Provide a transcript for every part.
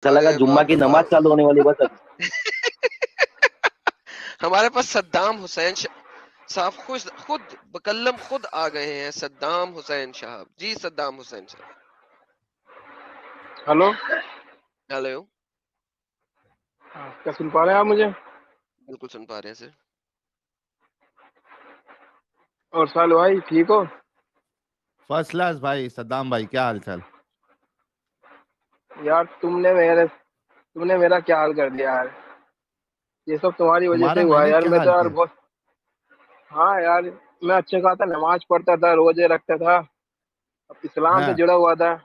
ऐसा लगा अरे जुम्मा बाप की रे नमाज बाप। चालू होने वाली बस अभी। हमारे पास सद्दाम हुसैन साहब खुद खुद बकल्लम खुद आ गए हैं। सद्दाम हुसैन साहब जी, सद्दाम हुसैन साहब। Hello, hello. क्या सुन पा रहे हैं आप मुझे? बिल्कुल सुन पा रहे हैं सर। और साल भाई ठीक हो? फर्स्ट क्लास भाई। सद्दाम भाई क्या हाल चाल? यार तुमने मेरा क्या हाल कर दिया यार। ये सब तुम्हारी वजह से तुम्हारा हुआ है मैंने यार। क्या मैं तो हाल यार किया? बहुत, हाँ यार, मैं अच्छा खासा नमाज पढ़ता था, रोजे रखता था, अब इस्लाम से हाँ जुड़ा हुआ था।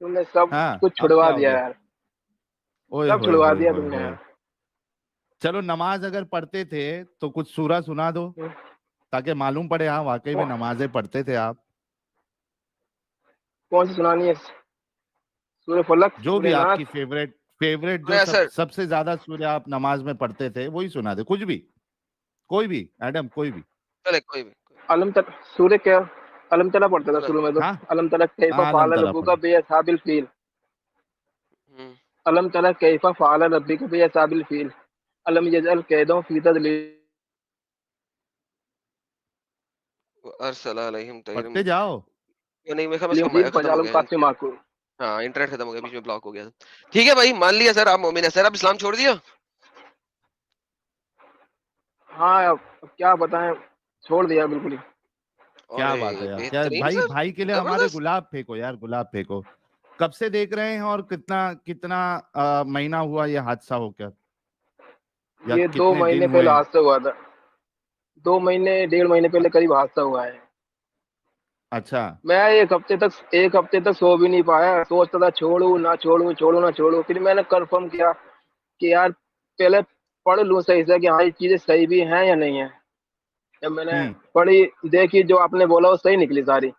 तुमने सब हाँ, कुछ अब छुड़वा क्या हो दिया गया? यार। ओए सब होए छुड़वा होए दिया होए तुमने होए। यार। चलो, नमाज अगर पढ़ते थे तो कुछ सूरा सुना दो, हम्म, ताकि मालूम पड़े हाँ वाकई में कौन नमाजें पढ़ते थे आप। कौन सी सुनानी है? सूर्य फलक, जो भी सूर्य नाथ? आपकी फेवरेट फेवरेट, जो सुना सर। सबसे ज्यादा सूर्य आप नमाज में पढ़ते थे वही सुना दे, कुछ भी, कोई भी एडम, कोई भी। चले कोई भी अलम तक सूर्य क्या, अलम तला पढ़ता था सुना। शुरू में तो। हाँ अलम तला कैफा हाँ, आलम फाल तला रब्बू का पढ़ो। बेअसाबिल फील। हम्म। अलम तला कैफा फाल रब्बी का बेअसाबिल फील। अलम यजअल कैदों फी तदलील। अरसल अलैहिम तैरम। पढ़ते जाओ। ये नहीं, मेरे ख्याल में इसका खत्म हो फजालम गया है। कासिम माकूल। हाँ, इंटरनेट खत्म हो गया, बीच में ब्लॉक हो गया। ठीक है भाई, मान लिया सर आप मोमिन है। सर आप इस्लाम छोड़ दिया? हाँ, अब क्या बताएं, छोड़ दिया बिल्कुल ही। क्या अरे बात है यार, क्या बेहतरीन भाई, सर, भाई के लिए हमारे जबरदस्त। गुलाब फेंको यार, गुलाब फेंको। कब से देख रहे हैं और कितना कितना महीना हुआ ये हादसा होकर, या ये दो कितने महीने दिन पहले हुए? हादसा हुआ था। 2 महीने 1.5 महीने अ- पहले करीब हादसा हुआ है। अच्छा। मैं एक हफ्ते तक सो भी नहीं पाया, सोचता था छोड़ू ना छोड़ू, छोड़ू ना छोड़ू। फिर मैंने कंफर्म किया कि यार पहले पढ़ लूं सही से कि हाँ ये चीजें सही भी हैं या नहीं है। जब मैंने हम्म। पढ़ी, देखी, जो आपने बोला वो सही निकली सारी,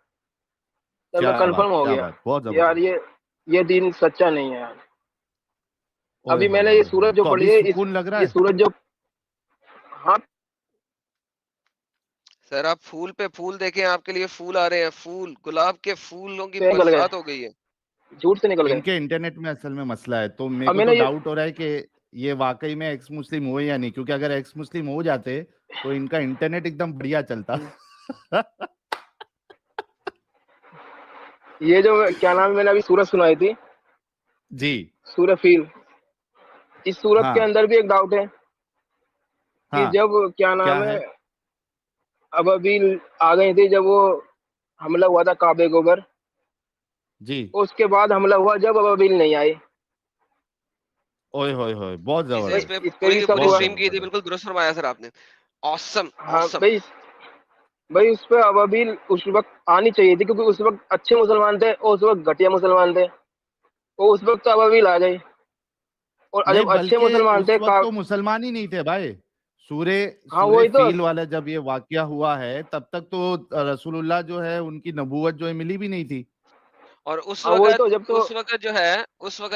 तब मैं कंफर्म हो क्या गया बात, बहुत कि यार जबरदस्त। ये दीन सच्चा नहीं है यार। ओए अभी होए मैंने ये होए होए, सूरज जो तो पढ़ी अभी है, सुकून लग रहा ये है? सूरज जो, हाँ, सर आप फूल पे फूल देखें, आपके लिए फूल आ रहे हैं। फूल, गुलाब के फूलों की से निकल गए, बरसात हो गई है। झूठ से निकल गए। इनके इंटरनेट में असल में मसला है, तो मेरे अब को तो मैंने ये, डाउट हो रहा है कि ये वाकई में एक्स मुस्लिम हुए या नहीं, क्योंकि अगर एक्स मुस्लिम हो जाते तो इनका इंटरनेट एकदम बढ़िया चलता। ये जो क्या नाम है, मैंने अभी सूरज सुनाई थी, जी। सूरज फील, इस सूरत के हाँ अंदर भी एक डाउट है कि हाँ। जब क्या क्या नाम है, है? अबाबील आ गई थी, जब वो हमला हुआ था काबे के ऊपर, जी। उसके बाद हमला हुआ जब अबाबील नहीं आई। ओए होए होए, बहुत जी सर, इस जबरदस्त। पे भाई इस पे पूरी भी की शक पूरी हुआ। स्ट्रीम बहुत की थी, जबरदस्त। बिल्कुल दुरुस्त फरमाया सर आपने। ऑसम हाँ ऑसम। भाई, भाई उस पे अबाबील उस वक्त आनी चाहिए थी, क्योंकि उस वक्त अच्छे मुसलमान थे और उस वक्त घटिया मुसलमान थे। और उस वक्त तो अबाबील आ गई, और नहीं, जब अच्छे बल्कि मुसलमान उस थे वक्त तो मुसलमान ही नहीं थे भाई। सूरे हाँ सूरे वही तो। फील वाला जब ये वाकया हुआ है, तब तक तो रसूलुल्लाह जो है उनकी नबूवत जो है मिली भी नहीं थी। और हाँ वही तो, जब तो उस वक्त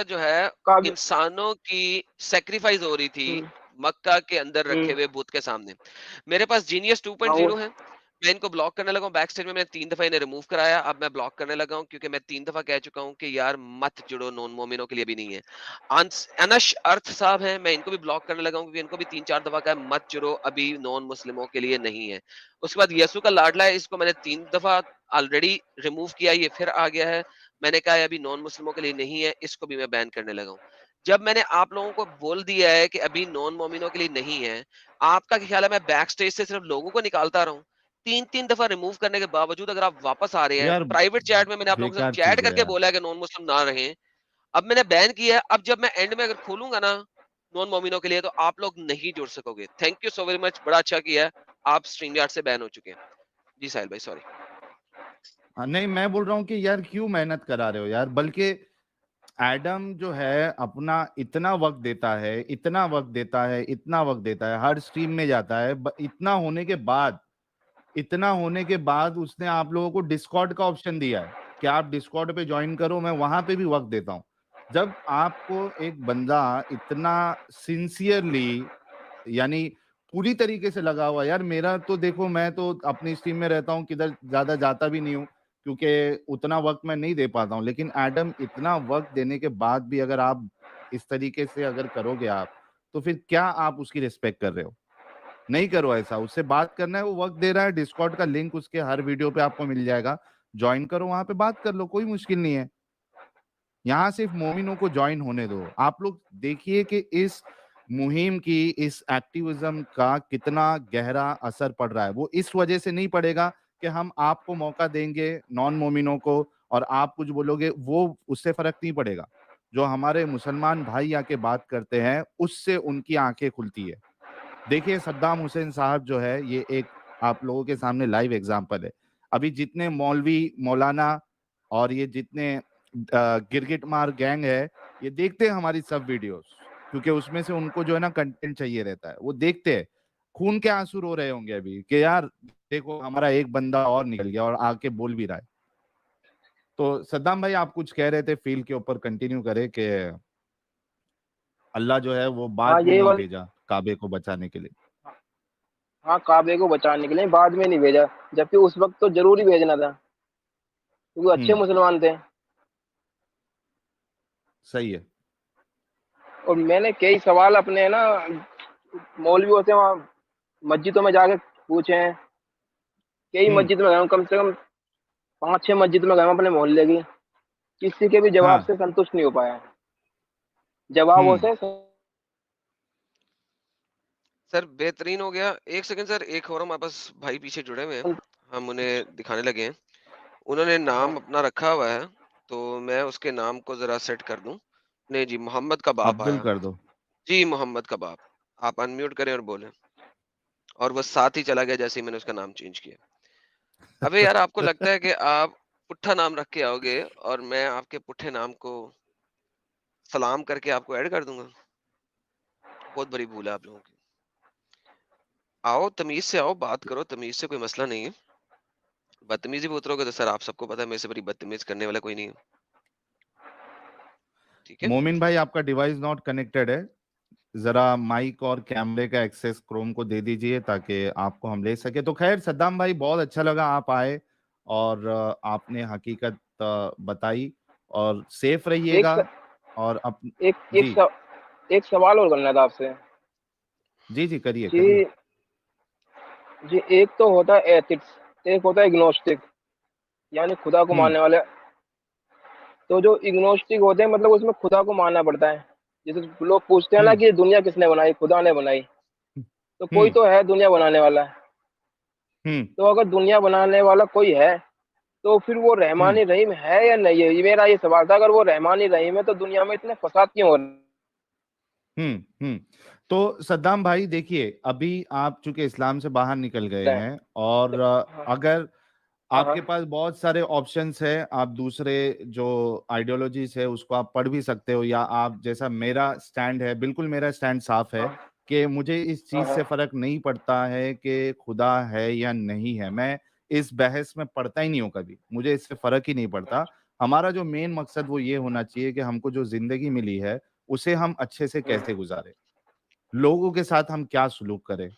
जो है काबे। इंसानों की सेक्रीफाइस हो रही थी हम्म, मक्का के अंदर रखे हम्म, हुए बुत के सामने। मेरे पास जीनियस हाँ वो, 2.0 है। मैं इनको ब्लॉक करने लगा हूँ बैक स्टेज में। मैंने 3 दफा इन्हें रिमूव कराया, अब मैं ब्लॉक करने लगा हूँ, क्योंकि मैं 3 दफा कह चुका हूँ कि यार मत जुड़ो, नॉन मोमिनों के लिए भी नहीं है। अनश अर्थ साहब हैं, मैं इनको भी ब्लॉक करने लगा हूँ, क्योंकि इनको भी 3-4 दफा कहा है, मत जुड़ो, अभी नॉन मुस्लिमों के लिए नहीं है। उसके बाद यसु का लाडला है, इसको मैंने 3 दफा ऑलरेडी रिमूव किया, ये फिर आ गया है। मैंने कहा है अभी नॉन मुस्लिमों के लिए नहीं है, इसको भी मैं बैन करने लगा हूँ। जब मैंने आप लोगों को बोल दिया है कि अभी नॉन मोमिनों के लिए नहीं है, आपका क्या ख्याल है मैं बैक स्टेज से सिर्फ लोगों को निकालता रहूं? 3-3 दफा रिमूव करने के बावजूद अगर आप वापस आ रहे हैं, यार प्राइवेट चैट में मैंने आप लोगों से बेकार चैट चीज है करके यार। बोला है कि नॉन मुस्लिम ना रहें। अब मैंने बैन किया है, अब जब मैं एंड में अगर खोलूंगा ना नॉन मोमिनों के लिए, तो आप लोग नहीं जुड़ सकोगे। Thank you so very much, बड़ा अच्छा किया है। आप स्ट्रीम यार्ड से बैन हो चुके हैं। जी साहिल भाई, सॉरी। नहीं, मैं बोल रहा हूँ कि यार क्यों मेहनत करा रहे हो यार, बल्कि एडम जो है अपना इतना वक्त देता है, इतना वक्त देता है, इतना वक्त देता है, हर स्ट्रीम में जाता है, इतना होने के बाद उसने आप लोगों को डिस्कॉर्ड का ऑप्शन दिया है कि आप डिस्कॉर्ड पे ज्वाइन करो, मैं वहां पे भी वक्त देता हूं। जब आपको एक बंदा इतना सिंसियरली, यानी पूरी तरीके से लगा हुआ, यार मेरा तो देखो, मैं तो अपनी स्ट्रीम में रहता हूँ, किधर ज्यादा जाता भी नहीं हूँ, क्योंकि उतना वक्त मैं नहीं दे पाता हूँ, लेकिन एडम इतना वक्त देने के बाद भी अगर आप इस तरीके से अगर करोगे आप, तो फिर क्या आप उसकी रिस्पेक्ट कर रहे हो? नहीं करो ऐसा। उससे बात करना है, वो वक्त दे रहा है, डिस्कॉर्ड का लिंक उसके हर वीडियो पे आपको मिल जाएगा, ज्वाइन करो, वहां पे बात कर लो, कोई मुश्किल नहीं है। यहाँ सिर्फ मोमिनों को ज्वाइन होने दो। आप लोग देखिए कि इस मुहिम की, इस एक्टिविज्म का कितना गहरा असर पड़ रहा है। वो इस वजह से नहीं पड़ेगा कि हम आपको मौका देंगे नॉन मोमिनों को और आप कुछ बोलोगे, वो उससे फर्क नहीं पड़ेगा। जो हमारे मुसलमान भाई आके बात करते हैं, उससे उनकी आंखें खुलती है। देखिए सद्दाम हुसैन साहब जो है, ये एक आप लोगों के सामने लाइव एग्जांपल है। अभी जितने मौलवी, मौलाना और ये जितने गिरगिट मार गैंग है, ये देखते हैं हमारी सब वीडियोस, क्योंकि उसमें से उनको जो है ना कंटेंट चाहिए रहता है, वो देखते हैं। खून के आंसू रो रहे होंगे अभी कि यार देखो हमारा एक बंदा और निकल गया और आके बोल भी रहा है। तो सद्दाम भाई आप कुछ कह रहे थे, फील के ऊपर कंटिन्यू करें कि अल्लाह जो है वो हाँ बाद में ये नहीं वाला, भेजा काबे को बचाने के लिए। हाँ काबे को बचाने के लिए बाद में नहीं भेजा, जबकि उस वक्त तो जरूरी भेजना था, क्योंकि अच्छे हम्म, मुसलमान थे। सही है। और मैंने कई सवाल अपने ना मौलवियों से वहाँ मस्जिदों में जाके पूछे हैं। कई हम्म, मस्जिद में गया हूँ, कम से कम 5-6 मस्जिद में गया हूँ अपने मोहल्ले की, किसी के भी जवाब हाँ। से संतुष्ट नहीं हो पाया। जवाबों हम्म, से सर बेहतरीन हो गया। एक सेकंड सर, एक और हमारे पास भाई पीछे जुड़े हुए हैं, हम उन्हें दिखाने लगे हैं। उन्होंने हाँ नाम अपना रखा हुआ है, तो मैं उसके नाम को जरा सेट कर दूं। नहीं जी, मोहम्मद का बाप अब्दुल आया। कर दो। जी मोहम्मद का बाप, आप अनम्यूट करें और बोलें। और वो साथ ही चला गया जैसे ही मैंने उसका नाम चेंज किया। अबे यार, आपको लगता है कि आप पुट्ठा नाम रख के आओगे और मैं आपके पुट्ठे नाम को सलाम करके आपको ऐड कर दूंगा? बहुत बड़ी भूल है आप लोगों की। आओ तमीज से आओ, बात करो तमीज से, कोई मसला नहीं है। बदतमीजी पे उतरोगे तो सर आप सबको पता है मेरे से बड़ी बदतमीज करने वाला कोई नहीं है। ठीक है। मोमिन भाई आपका डिवाइस नॉट कनेक्टेड है, जरा माइक और कैमरे का एक्सेस क्रोम को दे दीजिए ताकि आपको हम ले सके। तो खैर सद्दाम भाई बहुत अच्छा लगा आप आए और आपने हकीकत बताई, और सेफ एक रहिएगा। स, और अप एक एक जी, स, एक सवाल और करना था आपसे। जी जी, करिए करिए। जी जी, एक तो होता है एथिक्स, एक होता है इग्नोस्टिक, यानी खुदा को हम्म, मानने वाले। तो जो इग्नोस्टिक होते हैं, मतलब उसमें खुदा को मानना पड़ता है। जैसे लोग पूछते हैं ना हम्म, कि ये दुनिया किसने बनाई, खुदा ने बनाई। तो कोई हम्म, तो है दुनिया बनाने वाला। हम्म, तो अगर दुनिया बनाने वाला कोई है, तो फिर वो हम्म, रहमानी रहीम है या नहीं है, ये मेरा ये सवाल था। अगर वो रहमानी रहीम है तो दुनिया में इतने फसाद क्यों हो रहे हम्म, हम्म। तो सद्दाम भाई देखिए, अभी आप चूंकि इस्लाम से बाहर निकल गए हैं? हैं और हाँ अगर हाँ आपके हाँ पास बहुत सारे ऑप्शंस है, आप दूसरे जो आइडियोलॉजीज है उसको आप पढ़ भी सकते हो, या आप जैसा मेरा स्टैंड है, बिल्कुल मेरा स्टैंड साफ है हाँ कि मुझे इस हाँ चीज हाँ से फर्क नहीं पड़ता है कि खुदा है या नहीं है। मैं इस बहस में पढ़ता ही नहीं हूँ कभी, मुझे इससे फर्क ही नहीं पड़ता। हमारा जो मेन मकसद वो ये होना चाहिए कि हमको जो जिंदगी मिली है उसे हम अच्छे से हम्म, कैसे गुजारे, लोगों के साथ हम क्या सलूक करें,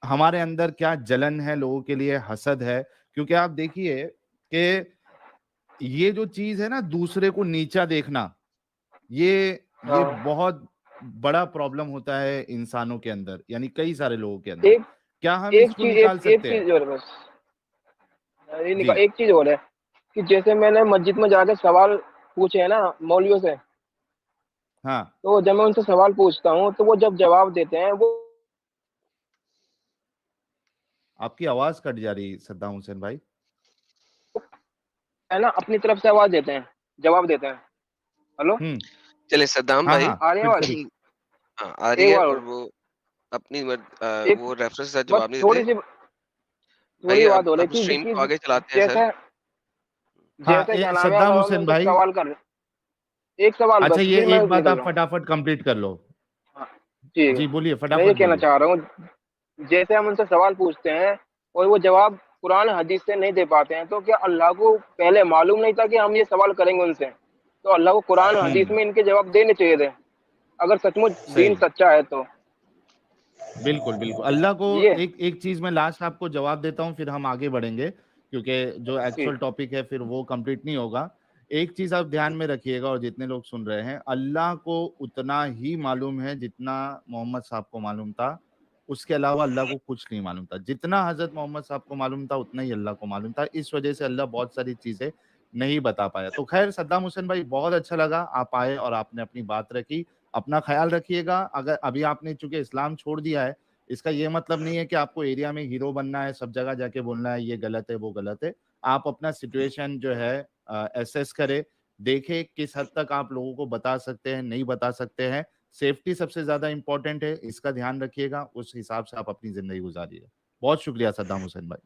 हमारे अंदर क्या जलन है लोगों के लिए, हसद है। क्योंकि आप देखिए कि ये जो चीज है ना, दूसरे को नीचा देखना, ये हाँ। बहुत बड़ा प्रॉब्लम होता है इंसानों के अंदर, यानी कई सारे लोगों के अंदर। एक क्या हम एक इसको चीज निकाल एक सकते हैं? चीज और है बस, जी, एक चीज और है कि जैसे मैंने मस्जिद में जाके सवाल पूछे हैं ना मौलवियों से, हाँ। तो जब मैं उनसे सवाल पूछता हूँ तो वो जब जवाब देते हैं, वो आपकी आवाज कट जा रही सद्दाम हुसैन भाई। है ना अपनी तरफ से आवाज देते हैं, जवाब देते हैं। हेलो, हम्म, चले सद्दाम हाँ भाई। हाँ, आ रही है फिर आवाज? से हाँ आ रही एक है। बार और और, वो अपनी एक वो रेफरेंस के साथ बस जवाब नहीं थोड़ी देते सी, भाई। थोड़ी बात अब हो रही अब थी स्ट्रीम कि को आगे चलाते हैं सर। जैसे हाँ। जैसे क्या नाम है, सद्दाम अगर मैं हुसैन उनसे भाई, सवाल कर, एक सवाल अच्छा बस, ये फिर मैं एक बात निकल आप रहा हूँ। फटाफट कंप्लीट कर लो। हाँ ठीक है। जी बोलिए, मैं ये फटाफट कहना बोलिए। चाह रहा हूँ, जैसे हम उनसे सवाल पूछते हैं और वो जवाब कुरान हदीस से नहीं दे पाते हैं, तो क्या अल्लाह को पहले मालूम नहीं था कि हम ये सवाल करेंगे उनसे? तो अल्लाह को कुरान हदीस हम्म, में इनके जवाब देने चाहिए थे, अगर सचमुच दीन सही, सच्चा है तो। बिल्कुल बिल्कुल। अल्लाह को ये एक एक चीज में लास्ट आपको जवाब देता हूँ, फिर हम आगे बढ़ेंगे, क्योंकि जो ठीक। एक्चुअल टॉपिक है फिर वो कंप्लीट नहीं होगा। एक चीज आप ध्यान में रखिएगा, और जितने लोग सुन रहे हैं, अल्लाह को उतना ही मालूम है जितना मोहम्मद साहब को मालूम था। उसके अलावा अल्लाह को कुछ नहीं मालूम था। जितना हजरत मोहम्मद साहब को मालूम था उतना ही अल्लाह को मालूम था। इस वजह से अल्लाह बहुत सारी चीजें नहीं बता पाया। तो खैर सद्दाम हुसैन भाई, बहुत अच्छा लगा आप आए और आपने अपनी बात रखी। अपना ख्याल रखिएगा। अगर अभी आपने चूंकि इस्लाम छोड़ दिया है, इसका ये मतलब नहीं है कि आपको एरिया में हीरो बनना है, सब जगह जाके बोलना है ये गलत है वो गलत है। आप अपना सिचुएशन जो है एसेस करें, देखें किस हद तक आप लोगों को बता सकते हैं, नहीं बता सकते हैं। सेफ्टी सबसे ज्यादा इंपॉर्टेंट है, इसका ध्यान रखिएगा, उस हिसाब से आप अपनी जिंदगी गुजारिएगा। बहुत शुक्रिया सद्दाम हुसैन भाई।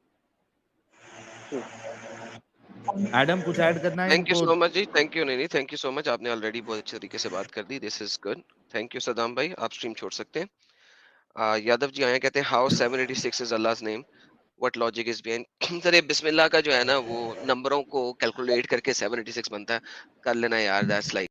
एडम, कुछ ऐड करना है थैंक यू इनको? सो मच जी, थैंक यू। नहीं, थैंक यू सो मच, आपने ऑलरेडी बहुत अच्छे तरीके से बात कर दी। This is good. Thank you Saddam भाई, आप स्ट्रीम छोड़ सकते हैं। यादव जी आए, कहते हैं how 786 is Allah's name, what logic is behind. Sir ये बिस्मिल्लाह का जो है ना, वो नंबरों को कैलकुलेट करके 786 बनता है। कर लेना यार, दैट्स लाइक